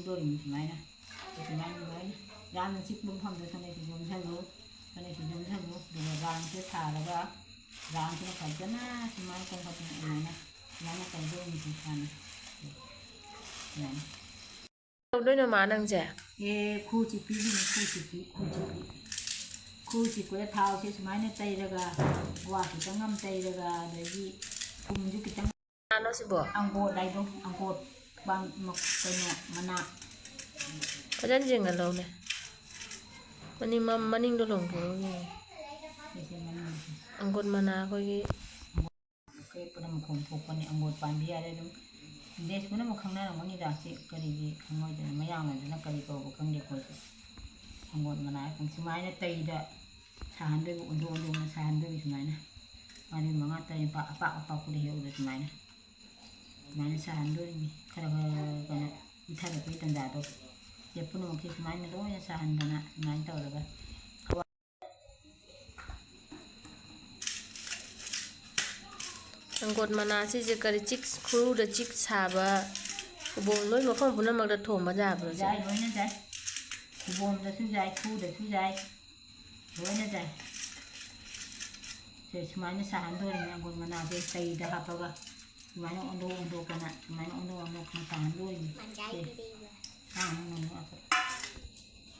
ꯌꯣꯝꯗꯣꯔꯤꯅꯤ ꯁꯨꯃꯥꯏꯅ ꯁꯨꯃꯥꯏꯅ ꯂꯣꯏꯅ ꯌꯥꯝꯅ ꯆꯤꯛꯄ ꯃꯐꯝꯗ ꯐꯅꯦꯛꯁꯤ ꯌꯣꯝꯁꯜꯂꯨ ꯐꯅꯦꯛꯁꯤ ꯌꯣꯝꯁꯜꯂꯨ ꯑꯗꯨꯒ ꯔꯥꯡꯁꯦ ꯊꯥꯔꯒ ꯔꯥꯡꯁꯤꯅ ꯐꯖꯅ ꯁꯨꯃꯥꯏꯅ ꯀꯣꯡꯈꯠꯇꯅꯁꯨꯃꯥꯏꯅ ꯇꯧꯗꯣꯏꯅꯤ ꯍꯥꯟꯅ ꯁꯨꯃꯥꯏꯅ ꯇꯧꯗꯣꯏꯅꯣ ꯃꯥ ꯅꯪꯁꯦ ꯈꯨ ꯆꯤꯛꯄꯤꯒꯤꯅꯤ ꯈꯨ ꯆꯤꯛꯄꯗ ꯊꯥꯎꯁꯦ ꯁꯨꯃꯥꯏꯅ ꯇꯩꯔꯒ ꯋꯥ ꯈꯤꯇꯪ ꯑꯃ ꯇꯩꯔꯒ ꯑꯗꯒꯤ ꯊꯨꯝꯁꯨ ꯈꯤꯇꯪ ꯃꯥꯅꯣ ꯁꯤꯕꯣ ꯑꯪꯒꯣꯠ ꯍꯥꯏꯗꯣ ꯑꯪꯒꯣꯠ ꯀꯩꯅꯣ ꯃꯅꯥ ꯐꯖꯅ ꯌꯦꯡꯍꯜꯂꯧꯅꯦ ꯃꯅꯤꯡꯗꯣ ꯂꯣꯡꯊꯣꯛꯎꯅꯦ ꯑꯪꯒꯨꯔ ꯃꯅꯥ ꯑꯩꯈꯣꯏꯒꯤ ꯀꯦꯛꯄꯗ ꯃꯈꯣꯟ ꯊꯣꯛꯄꯅꯤ ꯑꯪꯒꯣꯠ ꯄꯥꯝꯕꯤ ꯍꯥꯏꯔꯦ ꯑꯗꯨꯝ ꯗꯦꯁ ꯄꯨꯝꯅꯃꯛ ꯈꯪꯅꯔꯝꯒꯅꯤꯗ ꯁꯤ ꯀꯔꯤꯒꯤ ꯈꯪꯉꯣꯏꯗꯅ ꯃꯌꯥꯝꯅꯗꯅ ꯀꯔꯤ ꯀꯧꯕ ꯈꯪꯗꯦ ꯑꯩꯈꯣꯏꯁꯦ ꯑꯪꯒꯣꯠ ꯃꯅꯥ ꯁꯨꯃꯥꯏꯅ ꯇꯩꯗ ꯁꯥꯍꯟꯗꯣꯏꯕ ꯑꯣꯟꯊꯣꯛꯅ ꯁꯥꯍꯟꯗꯣꯏꯕ ꯁꯨꯃꯥꯏꯅ 4-5 ꯇꯩ ꯑꯄꯥꯛꯄꯗ ꯍꯦꯛꯎꯗ ꯁꯨꯃꯥꯏꯅ ꯁꯥꯍꯟꯗꯣꯏꯅꯤ ꯈꯔ ꯀꯩꯅꯣ ꯏꯊꯔꯛꯄꯒꯤ ꯇꯟꯖꯥꯗꯣ ꯁꯦ ꯄꯨꯝꯅꯃꯛꯁꯦ ꯁꯨꯃꯥꯏꯅ ꯂꯣꯏꯅ ꯁꯥꯍꯟꯗꯅ ꯁꯨꯃꯥꯏꯅ ꯇꯧꯔꯒ ꯑꯪꯒꯣꯠ ꯃꯅꯥꯁꯤꯁꯦ ꯀꯔꯤ ꯈꯨꯔꯨꯗ ꯆꯤꯛ ꯁꯥꯕ ꯈꯨꯕꯣꯝ ꯂꯣꯏ ꯃꯐꯝ ꯄꯨꯝꯅꯃꯛꯇ ꯊꯣꯡꯕ ꯌꯥꯕ꯭ꯔꯣ ꯌꯥꯏ ꯂꯣꯏꯅ ꯌꯥꯏ ꯈꯨꯕꯣꯝꯗꯁꯨ ꯌꯥꯏ ꯈꯨꯗꯁꯨ ꯌꯥꯏ ꯂꯣꯏꯅ ꯌꯥꯏ ꯁꯦ ꯁꯨꯃꯥꯏꯅ ꯁꯥꯍꯟꯗꯣꯏꯅꯤ ꯑꯪꯒꯨꯔ ꯃꯅꯥꯁꯦ ꯆꯩꯗ ꯍꯥꯞꯄꯒ ꯁꯨꯃꯥꯏꯅ ꯑꯣꯟꯊꯣꯛꯇꯅ ꯁꯨꯃꯥꯏꯅ ꯑꯣꯟꯊꯣꯛꯅ ꯁꯥꯍꯟꯗꯣꯏꯅꯤ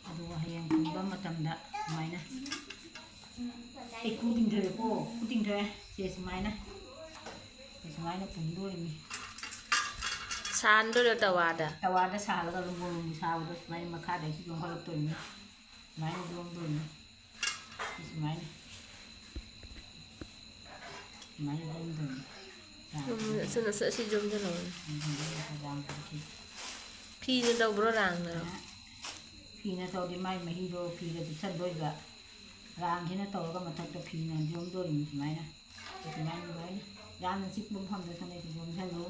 ꯑꯗꯨꯒ ꯍꯌꯦꯡ ꯄꯨꯟꯕ ꯃꯇꯝꯗ ꯁꯨꯃꯥꯏꯅ ꯈꯨ ꯇꯤꯡꯊꯣꯛꯑꯦꯀꯣ ꯈꯨ ꯇꯤꯡꯊꯣꯛꯑꯦ ꯁꯦ ꯁꯨꯃꯥꯏꯅ ꯄꯨꯟꯗꯣꯏꯅꯤ ꯁꯥꯍꯟꯗꯣꯏꯔꯣ ꯇꯋꯥꯗ ꯁꯥꯍꯜꯂꯒ ꯂꯨꯝꯕꯨ ꯁꯥꯕꯗꯣ ꯁꯨꯃꯥꯏꯅ ꯃꯈꯥꯗꯒꯤ ꯌꯣꯝꯈꯠꯂꯛꯇꯣꯏꯅꯤ ꯁꯨꯃꯥꯏꯅ ꯌꯣꯝꯗꯣꯏꯅꯤ ꯁꯨꯃꯥꯏꯅ ꯌꯣꯝꯗꯣꯏꯅꯤ ꯑꯁꯤ ꯌꯣꯝꯁꯤꯜꯂꯛꯑꯣꯅꯦ ꯐꯤꯅ ꯇꯧꯕ꯭ꯔꯣ ꯔꯥꯡꯅꯔꯣ ꯐꯤꯅ ꯇꯧꯔꯗꯤ ꯃꯥꯏ ꯃꯍꯤꯗꯣ ꯐꯤꯒ ꯆꯨꯞꯁꯟꯗꯣꯏꯕ ꯔꯥꯡꯁꯤꯅ ꯇꯧꯔꯒ ꯃꯊꯛꯇ ꯐꯤꯅ ꯌꯣꯝꯗꯣꯔꯤꯅꯤ ꯁꯨꯃꯥꯏꯅ ꯂꯣꯏꯅ ꯌꯥꯝꯅ ꯆꯤꯛꯄ ꯃꯐꯝꯗ ꯐꯅꯦꯛꯁꯤ ꯌꯣꯝꯁꯜꯂꯨ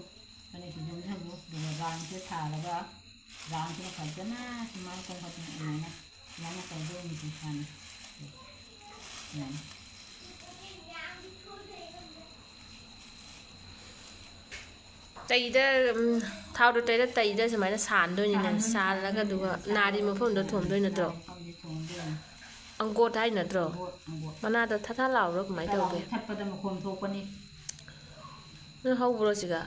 ꯑꯗꯨꯒ ꯔꯥꯡꯁꯦ ꯊꯥꯔꯒ ꯔꯥꯡꯁꯤꯅ ꯐꯖꯅ ꯁꯨꯃꯥꯏꯅ ꯀꯣꯡꯈꯠꯇꯅꯁꯨꯃꯥꯏꯅ ꯇꯧꯗꯣꯏꯅꯤ ꯍꯥꯟꯅ ꯇꯩꯗ ꯊꯥꯎꯗꯣ ꯇꯩꯗ ꯁꯨꯃꯥꯏꯅ ꯁꯥꯍꯟꯗꯣꯏꯅꯤꯅꯦ ꯁꯥꯍꯜꯂꯒ ꯑꯗꯨꯒ ꯅꯥꯔꯤ ꯃꯐꯝꯗꯣ ꯊꯣꯝꯗꯣꯏ ꯅꯠꯇ꯭ꯔꯣ ꯑꯪꯒꯣꯠ ꯍꯥꯏ ꯅꯠꯇ꯭ꯔꯣ ꯃꯅꯥꯗ ꯊꯥ ꯂꯥꯎꯕ꯭ꯔꯣ ꯀꯃꯥꯏꯅ ꯇꯧꯒꯦ ꯊꯠꯄꯗ ꯃꯈꯣꯟ ꯊꯣꯛꯄꯅꯤ ꯅꯣꯏ ꯍꯧꯕ꯭ꯔꯣ ꯁꯤꯒ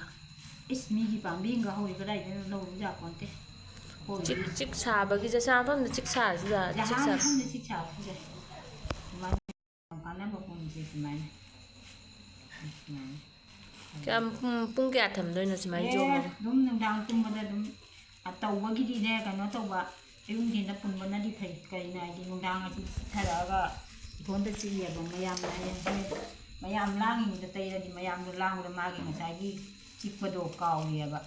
ꯏꯁ ꯃꯤꯒꯤ ꯄꯥꯝꯕꯤ ꯑꯃꯒ ꯍꯧꯔꯤ ꯀꯗꯥꯏꯗꯅꯣ ꯂꯧꯔꯨ ꯌꯥꯄꯣꯟꯇꯦ ꯆꯤꯛ ꯁꯥꯕꯒꯤ ꯖꯁꯥ ꯃꯐꯝꯗ ꯆꯤꯛ ꯁꯥꯔꯁꯨ ꯖꯍꯥ ꯃꯐꯝꯗ ꯆꯤꯛ ꯁꯥꯕꯁꯨ ꯌꯥꯏ ꯁꯨꯃꯥꯏꯅ ꯀꯥꯟꯅꯕ ꯄꯣꯠꯁꯦ ꯁꯨꯃꯥꯏꯅ ꯄꯨꯡ ꯀꯌꯥ ꯊꯝꯗꯣꯏꯅꯣ ꯁꯨꯃꯥꯏꯅ ꯌꯣꯝꯃꯒ ꯑꯗꯨꯝ ꯅꯨꯡꯗꯥꯡ ꯇꯨꯝꯕꯗ ꯑꯗꯨꯝ ꯇꯧꯕꯒꯤꯗꯤꯅꯦ ꯀꯩꯅꯣ ꯇꯧꯕ ꯑꯌꯨꯛ ꯅꯨꯡꯊꯤꯟꯗ ꯄꯨꯟꯕꯅꯗꯤ ꯐꯩ ꯀꯔꯤꯅꯣ ꯍꯥꯏꯗꯤ ꯅꯨꯡꯗꯥꯡ ꯑꯁꯤ ꯆꯤꯊꯔꯛꯑꯒ ꯏꯊꯣꯟꯗ ꯆꯤꯛꯑꯦꯕ ꯃꯌꯥꯝꯅ ꯍꯌꯦꯡꯁꯦ ꯃꯌꯥꯝ ꯂꯥꯡꯉꯤꯉꯩꯗ ꯇꯩꯔꯗꯤ ꯃꯌꯥꯝꯗꯣ ꯂꯥꯡꯕꯗ ꯃꯥꯒꯤ ꯉꯁꯥꯏꯒꯤ ꯆꯤꯛꯄꯗꯣ ꯀꯥꯎꯏꯑꯦꯕ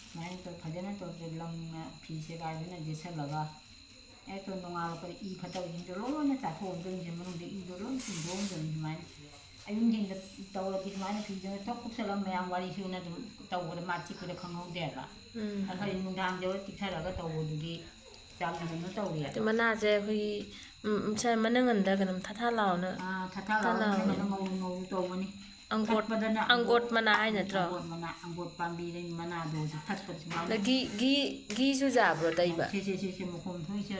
ꯁꯨꯃꯥꯏꯅ ꯇꯧ ꯐꯖꯅ ꯇꯧꯗꯦ ꯂꯪꯅ ꯐꯤ ꯁꯦꯒꯥꯏꯗꯨꯅ ꯌꯦꯠꯁꯜꯂꯒ ꯍꯦꯛꯇ ꯅꯣꯡꯉꯥꯜꯂꯛꯄꯗ ꯏ ꯐꯠꯇꯕꯁꯤꯡꯗꯣ ꯂꯣꯏꯅ ꯆꯥꯊꯣꯛꯑꯝꯗꯣꯏꯅꯤ ꯃꯅꯨꯡꯗ ꯏꯗꯣ ꯂꯣꯏꯅ ꯆꯨꯝꯊꯣꯛꯑꯝꯗꯣꯏꯅꯤ ꯁꯨꯃꯥꯏꯅ ꯑꯌꯨꯛ ꯅꯨꯡꯊꯤꯟꯗ ꯇꯧꯔꯗꯤ ꯁꯨꯃꯥꯏꯅ ꯐꯤꯗꯨꯅ ꯊꯣꯛ ꯀꯨꯞꯁꯜꯂꯒ ꯃꯌꯥꯝ ꯋꯥꯔꯤ ꯁꯨꯅ ꯑꯗꯨꯝ ꯇꯧꯕꯗ ꯃꯥ ꯆꯤꯛꯄꯗ ꯈꯪꯍꯧꯗꯦꯕ ꯑꯩꯈꯣꯏ ꯅꯨꯡꯗꯥꯡꯗ ꯇꯤꯛꯊꯔꯒ ꯇꯧꯕꯗꯨꯗꯤ ꯌꯥꯝꯅ ꯀꯩꯅꯣ ꯇꯧꯋꯦ ꯃꯅꯥꯁꯦ ꯑꯩꯈꯣꯏꯒꯤ ꯃꯅꯪꯒꯟꯗ ꯀꯩꯅꯣꯝ ꯊꯥ ꯂꯥꯎꯅ ꯊꯥ ꯂꯥꯎꯅ ꯉꯧ ꯇꯧꯕꯅꯤ ꯑꯪꯒꯣꯠ ꯃꯅꯥ ꯍꯥꯏ ꯅꯠꯇ꯭ꯔꯣ ꯑꯪꯒꯣꯠ ꯄꯥꯝꯕꯤꯗꯩ ꯃꯅꯥꯗꯣ ꯊꯠꯄꯗ ꯁꯨꯃꯥꯏꯅ ꯘꯤꯁꯨ ꯌꯥꯕ꯭ꯔꯣ ꯇꯩꯕ ꯁꯦ ꯃꯈꯣꯝ ꯊꯣꯛꯏꯁꯦ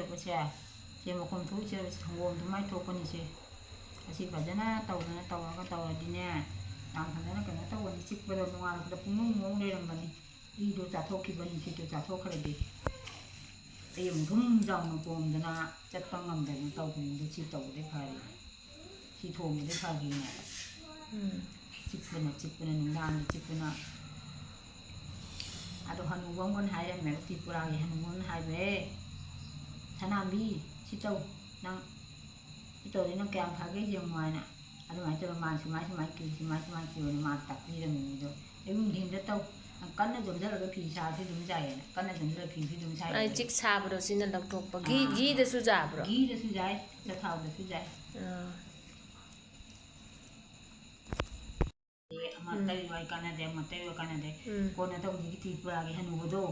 ꯁꯦ ꯃꯈꯣꯝ ꯊꯣꯛꯏꯁꯦ ꯁꯪꯒꯣꯝ ꯑꯗꯨꯃꯥꯏꯅ ꯊꯣꯛꯄꯅꯤꯁꯦ ꯑꯁꯤ ꯐꯖꯅ ꯇꯧꯔꯗꯤꯅꯦ ꯌꯥꯝ ꯐꯖꯅ ꯀꯩꯅꯣ ꯇꯧꯕꯅꯤ ꯆꯤꯛꯄꯗ ꯅꯣꯡꯉꯥꯜꯂꯛꯄꯗ ꯄꯨꯡꯃꯨꯡ ꯂꯩꯔꯝꯕꯅꯤ ꯏꯗꯣ ꯆꯥꯊꯣꯛꯈꯤꯕꯅꯤ ꯁꯤꯗꯣ ꯆꯥꯊꯣꯛꯈ꯭ꯔꯗꯤ ꯑꯩ ꯑꯃꯨꯛ ꯙꯨꯝ ꯆꯥꯎꯅ ꯄꯣꯝꯗꯅ ꯆꯠꯄ ꯉꯝꯗꯅ ꯇꯧꯕꯅꯤ ꯁꯤ ꯇꯧꯕꯗꯩ ꯐꯔꯦ ꯁꯤ ꯊꯣꯡꯕꯗꯩ ꯐꯈꯤꯅꯦꯕ ꯆꯤꯛꯄꯅ ꯅꯨꯡꯗꯥꯡꯗ ꯆꯤꯛꯄꯅ ꯑꯗꯣ ꯍꯅꯨꯕ ꯑꯃꯒꯅ ꯍꯥꯏꯔꯝꯃꯦꯕ ꯇ꯭ꯔꯤꯄꯨꯔꯥꯒꯤ ꯍꯅꯨꯕ ꯑꯃꯅ ꯍꯥꯏꯕ ꯁꯅꯥꯝꯕꯤ ꯁꯤ ꯇꯧ ꯅꯪ ꯁꯤ ꯇꯧꯔꯗꯤ ꯅꯪ ꯀꯌꯥꯝ ꯐꯒꯦ ꯌꯦꯡꯉꯨ ꯍꯥꯏꯅ ꯑꯗꯨꯃꯥꯏꯅ ꯇꯧꯔꯒ ꯃꯥꯅ ꯁꯨꯃꯥꯏꯅ ꯀꯤꯌꯨꯅ ꯃꯥ ꯇꯥꯛꯄꯤꯔꯝꯃꯤꯅꯤ ꯑꯗꯣ ꯑꯌꯨꯛ ꯅꯨꯡꯊꯤꯟꯗ ꯇꯧ ꯀꯟꯅ ꯌꯣꯝꯁꯤꯜꯂꯒ ꯐꯤ ꯁꯥꯕꯁꯨ ꯑꯗꯨꯝ ꯌꯥꯏꯌꯦꯅ ꯀꯟꯅ ꯌꯣꯝꯁꯤꯜꯂꯒ ꯐꯤꯁꯨ ꯑꯗꯨꯝ ꯁꯥꯏ ꯆꯤꯛ ꯁꯥꯕꯗꯣ ꯁꯤꯅ ꯂꯧꯊꯣꯛꯄ ꯘꯤꯗꯁꯨ ꯌꯥꯕ꯭ꯔꯣ ꯘꯤꯗꯁꯨ ꯌꯥꯏ ꯆꯊꯥꯎꯗꯁꯨ ꯌꯥꯏ ꯑꯃ ꯇꯩꯕ ꯀꯥꯟꯅꯗꯦ ꯑꯃ ꯇꯩꯕ ꯀꯥꯟꯅꯗꯦ ꯀꯣꯟꯅ ꯇꯧꯕꯒꯤ ꯇ꯭ꯔꯤꯄꯨꯔꯥꯒꯤ ꯍꯅꯨꯕꯗꯣ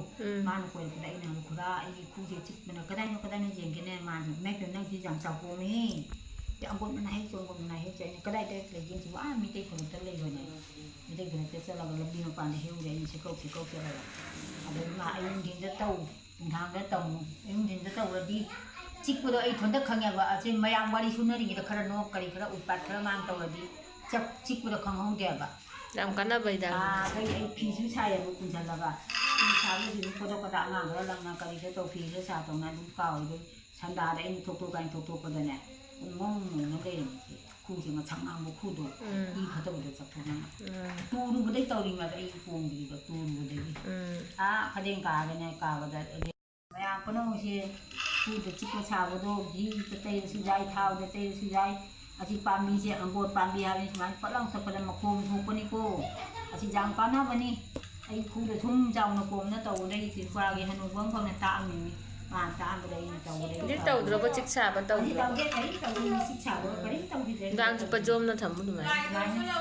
ꯃꯥꯅ ꯀꯣꯏꯔꯛꯄꯗ ꯑꯩꯅ ꯈꯨꯔꯥ ꯑꯩꯒꯤ ꯈꯨꯁꯦ ꯆꯤꯛꯄꯅ ꯀꯗꯥꯏꯅ ꯌꯦꯡꯒꯦꯅꯦ ꯃꯥꯅ ꯃꯦꯛꯇ ꯅꯪꯁꯤ ꯌꯥꯝ ꯆꯥꯎꯄꯣꯝꯃꯤ ꯑꯪꯒꯣꯠ ꯃꯅꯥ ꯍꯦꯛ ꯑꯪꯒꯣꯠ ꯃꯅꯥ ꯍꯦꯛ ꯑꯩꯅ ꯀꯗꯥꯏꯗ ꯂꯩꯒꯦꯁꯤꯕꯨ ꯃꯤꯇꯩ ꯈꯨꯟꯃꯛꯇ ꯂꯩꯕꯅꯦ ꯃꯤꯇꯩ ꯈꯨꯟꯃꯛꯇ ꯆꯠꯂꯒ ꯂꯝꯕꯤ ꯃꯄꯥꯟꯗ ꯍꯦꯛꯎꯔꯦ ꯑꯩꯅ ꯁꯤꯀꯧ ꯆꯠꯂꯒ ꯑꯗꯨꯅ ꯑꯌꯨꯛ ꯅꯨꯡꯊꯤꯟꯗ ꯇꯧ ꯅꯨꯡꯗꯥꯡꯗ ꯇꯧ ꯑꯌꯨꯛ ꯅꯨꯡꯊꯤꯟꯗ ꯇꯧꯔꯗꯤ ꯆꯤꯛꯄꯗꯣ ꯑꯩ ꯏꯊꯟꯇ ꯈꯪꯉꯦꯕ ꯑꯁꯤ ꯃꯌꯥꯝ ꯋꯥꯔꯤ ꯁꯨꯅꯔꯤꯉꯩꯗ ꯈꯔ ꯅꯣꯛ ꯀꯔꯤ ꯈꯔ ꯎꯠꯄꯥꯠ ꯈꯔ ꯉꯥꯡ ꯇꯧꯔꯗꯤ ꯆꯤꯛꯄꯗꯣ ꯈꯪꯍꯧꯗꯦꯕ ꯌꯥꯝ ꯀꯥꯟꯅꯕ ꯍꯤꯗꯥꯛꯅꯤ ꯑꯩ ꯐꯤꯁꯨ ꯁꯥꯏꯌꯦꯕ ꯄꯨꯟꯁꯤꯜꯂꯒ ꯐꯤ ꯁꯥꯕꯗꯤ ꯑꯗꯨꯝ ꯈꯣꯠꯇꯣꯛꯄꯗ ꯑꯉꯥꯡ ꯈꯔ ꯂꯪꯅ ꯀꯔꯤꯗ ꯇꯧ ꯐꯤꯁꯨ ꯁꯥꯗꯧꯅ ꯑꯗꯨꯝ ꯀꯥꯎꯏꯗꯣ ꯁꯟꯗꯥꯗ ꯑꯩꯅ ꯊꯣꯛꯇꯣꯛꯄꯗꯅꯦ ꯉꯧꯅ ꯂꯩꯔꯝꯃꯦ ꯈꯨꯁꯦ ꯉꯁꯪ ꯉꯥꯡꯕ ꯈꯨꯗꯣ ꯏ ꯐꯠꯇꯕꯗ ꯆꯠꯊꯣꯛꯅ ꯇꯨꯔꯨꯕꯗꯩ ꯇꯧꯔꯤꯉꯩꯗ ꯑꯩ ꯄꯣꯡꯈꯤꯕ ꯇꯨꯔꯨꯕꯗꯒꯤ ꯈꯗꯦꯡ ꯀꯥꯒꯅꯦ ꯀꯥꯕꯗ ꯃꯌꯥꯝ ꯄꯨꯝꯅꯃꯛꯁꯦ ꯈꯨꯗ ꯆꯤꯛꯄ ꯁꯥꯕꯗꯣ ꯘꯤꯗ ꯇꯩꯔꯁꯨ ꯌꯥꯏ ꯊꯥꯎꯗ ꯇꯩꯔꯁꯨ ꯌꯥꯏ ꯑꯁꯤ ꯄꯥꯝꯕꯤꯁꯦ ꯑꯪꯒꯣꯠ ꯄꯥꯝꯕꯤ ꯍꯥꯏꯕꯅꯤ ꯁꯨꯃꯥꯏꯅ ꯄꯠꯂꯥꯎ ꯊꯛꯄꯗ ꯃꯈꯣꯝ ꯊꯣꯛꯄꯅꯤꯀꯣ ꯑꯁꯤ ꯌꯥꯝ ꯀꯥꯟꯅꯕꯅꯤ ꯑꯩ ꯈꯨꯗ ꯁꯨꯝ ꯆꯥꯎꯅ ꯀꯣꯝꯅ ꯇꯧꯕꯗꯒꯤ ꯇ꯭ꯔꯤꯄꯨꯔꯥꯒꯤ ꯍꯅꯨꯕ ꯑꯃꯈꯛꯅ ꯇꯥꯛꯑꯝꯃꯤꯅꯤ ꯃꯥꯅ ꯇꯥꯛꯑꯝꯕꯗ ꯑꯩꯅ ꯍꯧꯖꯤꯛ ꯇꯧꯕꯗꯒꯤ ꯇꯧꯗ꯭ꯔꯕ ꯆꯤꯛ ꯁꯥꯕ ꯍꯧꯖꯤꯛ ꯇꯧꯗ꯭ꯔꯕ ꯇꯧꯗꯦ ꯀꯔꯤꯝ ꯇꯧꯗꯦ ꯆꯤꯛ ꯁꯥꯕ ꯀꯔꯤꯝ ꯇꯧꯈꯤꯗ꯭ꯔꯦ ꯅꯨꯡꯗꯥꯡ ꯆꯨꯞꯄ ꯖꯣꯝꯅ ꯊꯝꯃꯨ ꯑꯗꯨꯃꯥꯏꯅ